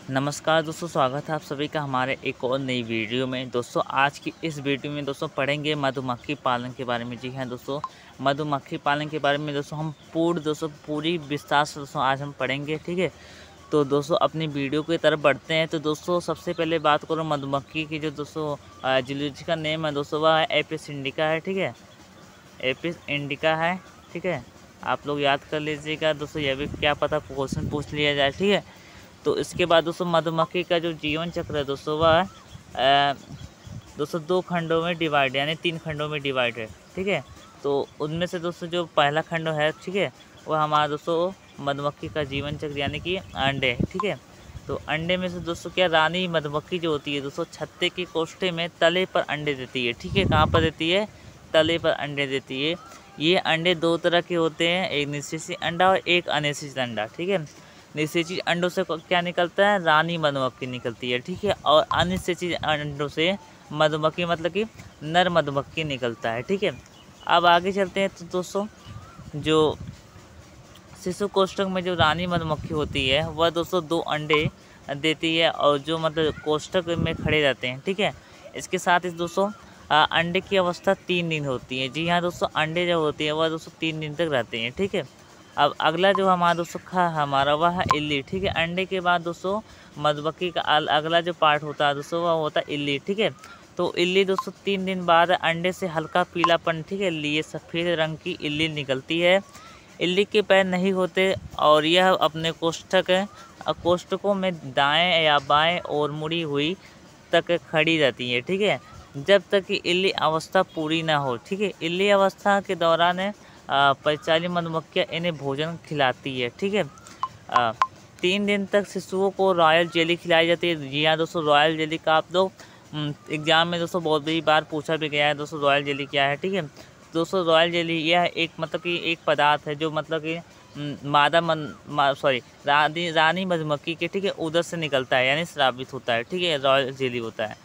नमस्कार दोस्तों, स्वागत है आप सभी का हमारे एक और नई वीडियो में। दोस्तों आज की इस वीडियो में दोस्तों पढ़ेंगे मधुमक्खी पालन के बारे में। जी हाँ दोस्तों, मधुमक्खी पालन के बारे में दोस्तों हम पूरी विस्तार से दोस्तों आज हम पढ़ेंगे। ठीक है, तो दोस्तों अपनी वीडियो की तरफ बढ़ते हैं। तो दोस्तों सबसे पहले बात करो मधुमक्खी की, जो दोस्तों जूलॉजी का नेम है दोस्तों वह है एपिस इंडिका है। ठीक है, एपिस इंडिका है। ठीक है, आप लोग याद कर लीजिएगा दोस्तों, यह भी क्या पता क्वेश्चन पूछ लिया जाए। ठीक है, तो इसके बाद दोस्तों मधुमक्खी का जो जीवन चक्र है दोस्तों वह दोस्तों 2 खंडों में डिवाइड यानी 3 खंडों में डिवाइड है। ठीक है, तो उनमें से दोस्तों जो पहला खंड है, ठीक है, वह हमारा दोस्तों मधुमक्खी का जीवन चक्र यानी कि अंडे। ठीक है, तो अंडे में से दोस्तों क्या रानी मधुमक्खी जो होती है दोस्तों छत्ते के कोष्ठे में तले पर अंडे देती है। ठीक है, कहाँ पर देती है? तले पर अंडे देती है। ये अंडे 2 तरह के होते हैं, एक निषेची अंडा और एक अनिषेचित अंडा। ठीक है, निषेचित अंडों से क्या निकलता है? रानी मधुमक्खी निकलती है। ठीक है, और अनिषेचित अंडों से मधुमक्खी मतलब कि नर मधुमक्खी निकलता है। ठीक है, अब आगे चलते हैं। तो दोस्तों जो शिशु कोष्ठक में जो रानी मधुमक्खी होती है वह दोस्तों 2 अंडे देती है और जो मतलब कोष्ठक में खड़े रहते हैं। ठीक है, इसके साथ ही दोस्तों अंडे की अवस्था 3 दिन होती है। जी हाँ दोस्तों, अंडे जो होती है वह दोस्तों 3 दिन तक रहते हैं। ठीक है, अब अगला जो हमारा दोस्तों हमारा वह है इल्ली। ठीक है, अंडे के बाद दोस्तों मधुमक्खी का अगला जो पार्ट होता है दोस्तों वह होता है इल्ली। ठीक है, तो इल्ली दोस्तों 3 दिन बाद अंडे से हल्का पीलापन, ठीक है, लिए सफ़ेद रंग की इल्ली निकलती है। इल्ली के पैर नहीं होते और यह अपने कोष्ठकों में दाएं या बाएं और मुड़ी हुई तक खड़ी रहती है। ठीक है, जब तक कि इल्ली अवस्था पूरी ना हो। ठीक है, इल्ली अवस्था के दौरान परिचाली मधुमक्खियाँ इन्हें भोजन खिलाती है। ठीक है, 3 दिन तक शिशुओं को रॉयल जेली खिलाई जाती है। जी हाँ दोस्तों, रॉयल जेली का आप लोग एग्जाम में दोस्तों बहुत बड़ी बार पूछा भी गया है दोस्तों, रॉयल जेली क्या है। ठीक है दोस्तों, रॉयल जेली यह एक मतलब कि एक पदार्थ है जो मतलब कि रानी मधुमक्खी के, ठीक है, उदर से निकलता है यानी स्रावित होता है। ठीक है, रॉयल जेली होता है।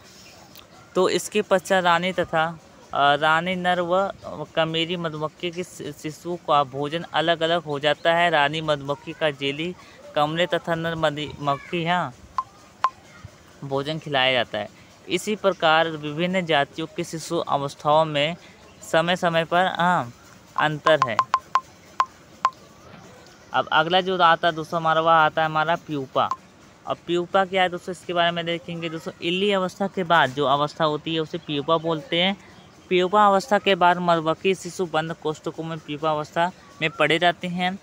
तो इसके पश्चात रानी तथा रानी नर व कमेरी मधुमक्खी के शिशु का भोजन अलग अलग हो जाता है। रानी मधुमक्खी का जेली कमले तथा नर मधुमक्खी यहाँ भोजन खिलाया जाता है। इसी प्रकार विभिन्न जातियों के शिशु अवस्थाओं में समय समय पर अंतर है। अब अगला जो आता है दोस्तों हमारा वह आता है हमारा प्यूपा। अब प्यूपा क्या है दोस्तों, इसके बारे में देखेंगे दोस्तों। इल्ली अवस्था के बाद जो अवस्था होती है उसे प्यूपा बोलते हैं। प्यूपा अवस्था के बाद मधुमक्खी शिशु बंद कोष्ठकों में प्यूपा अवस्था में पड़े रहते हैं।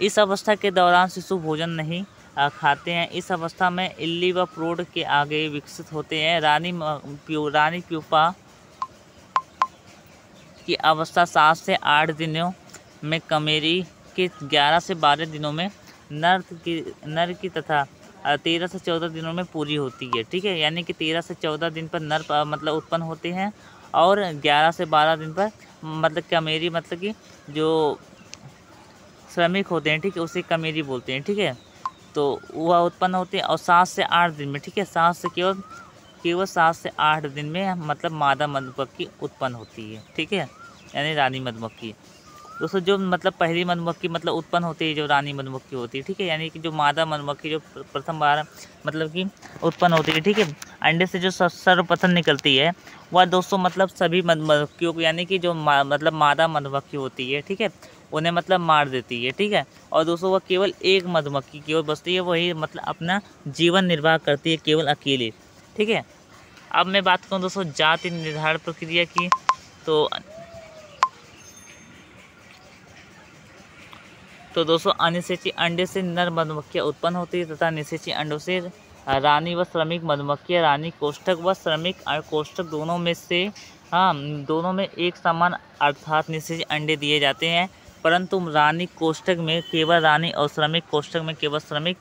इस अवस्था के दौरान शिशु भोजन नहीं खाते हैं। इस अवस्था में इल्ली व प्रौढ़ के आगे विकसित होते हैं। रानी प्यूपा की अवस्था 7 से 8 दिनों में कमेरी के 11 से 12 दिनों में नर की तथा 13 से 14 दिनों में पूरी होती है। ठीक है, यानी कि 13 से 14 दिन पर नर मतलब उत्पन्न होते हैं और 11 से 12 दिन पर मतलब कमेरी मतलब कि जो श्रमिक होते हैं, ठीक है, उसे कमेरी बोलते हैं। ठीक है, तो वह उत्पन्न होते हैं और 7 से 8 दिन में, ठीक है, 7 से केवल 7 से 8 दिन में मतलब मादा मधुमक्खी उत्पन्न होती है। ठीक है, यानी रानी मधुमक्खी दोस्तों जो मतलब पहली मधुमक्खी मतलब उत्पन्न होती है जो रानी मधुमक्खी होती है। ठीक है, यानी कि जो मादा मधुमक्खी जो प्रथम बार मतलब कि उत्पन्न होती है, ठीक है, अंडे से जो सर्वप्रथम निकलती है वह दोस्तों मतलब सभी मधुमक्खियों को यानी कि जो मतलब मादा मधुमक्खी होती है, ठीक है, उन्हें मतलब मार देती है। ठीक है, और दोस्तों वह केवल एक मधुमक्खी केवल बचती है, वही मतलब अपना जीवन निर्वाह करती है केवल अकेले। ठीक है, अब मैं बात करूँ दोस्तों जाति निर्धारण प्रक्रिया की। तो दोस्तों अनिषेची अंडे से नर मधुमक्खियाँ उत्पन्न होती है तथा निषेची अंडों से रानी व श्रमिक मधुमक्खियाँ रानी कोष्ठक व श्रमिक कोष्ठक दोनों में एक समान अर्थात निषेची अंडे दिए जाते हैं, परंतु रानी कोष्ठक में केवल रानी और श्रमिक कोष्ठक में केवल श्रमिक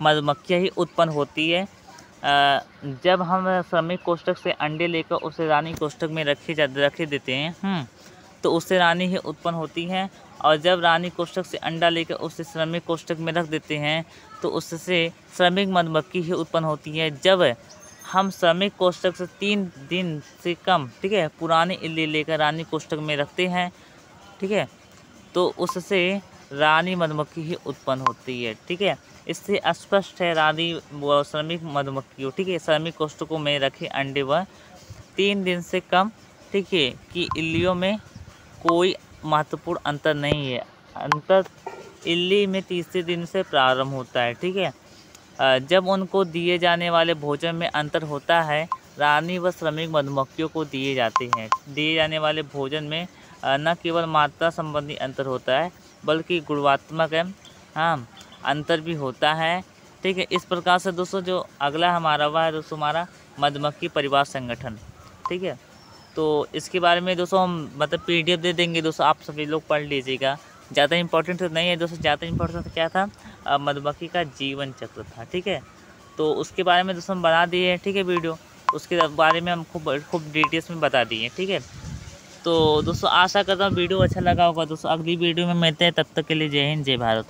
मधुमक्खियाँ ही उत्पन्न होती है। जब हम श्रमिक कोष्ठक से अंडे लेकर उसे रानी कोष्ठक में रखे देते हैं तो उससे रानी ही उत्पन्न होती है, और जब रानी कोष्ठक से अंडा लेकर उसे श्रमिक कोष्ठक में रख देते हैं तो उससे श्रमिक मधुमक्खी ही उत्पन्न होती है। जब हम श्रमिक कोष्ठक से 3 दिन से कम, ठीक है, पुरानी इल्ली लेकर रानी कोष्ठक में रखते हैं, ठीक है, तो उससे रानी मधुमक्खी ही उत्पन्न होती है। ठीक है, इससे स्पष्ट है रानी व श्रमिक मधुमक्खियों, ठीक है, श्रमिक कोष्ठकों में रखे अंडे व 3 दिन से कम, ठीक है, कि इल्लियों में कोई महत्वपूर्ण अंतर नहीं है। अंतर इल्ली में तीसरे दिन से प्रारंभ होता है, ठीक है। जब उनको दिए जाने वाले भोजन में अंतर होता है, रानी व श्रमिक मधुमक्खियों को दिए जाने वाले भोजन में न केवल मात्रा संबंधी अंतर होता है बल्कि गुणात्मक अंतर भी होता है, ठीक है। इस प्रकार से दोस्तों जो अगला हमारा वह है दोस्तों हमारा मधुमक्खी परिवार संगठन, ठीक है। तो इसके बारे में दोस्तों हम मतलब PDF दे देंगे दोस्तों, आप सभी लोग पढ़ लीजिएगा। ज़्यादा इंपॉर्टेंट तो नहीं है दोस्तों, ज़्यादा इंपॉर्टेंट क्या था, मधुमक्खी का जीवन चक्र था, ठीक है। तो उसके बारे में दोस्तों हम बना दिए हैं, ठीक है, वीडियो उसके बारे में हम खूब डिटेल्स में बता दिए, ठीक है। तो दोस्तों आशा करता हूँ वीडियो अच्छा लगा होगा दोस्तों। अगली वीडियो में मिलते हैं, तब तक के लिए जय हिंद जय भारत।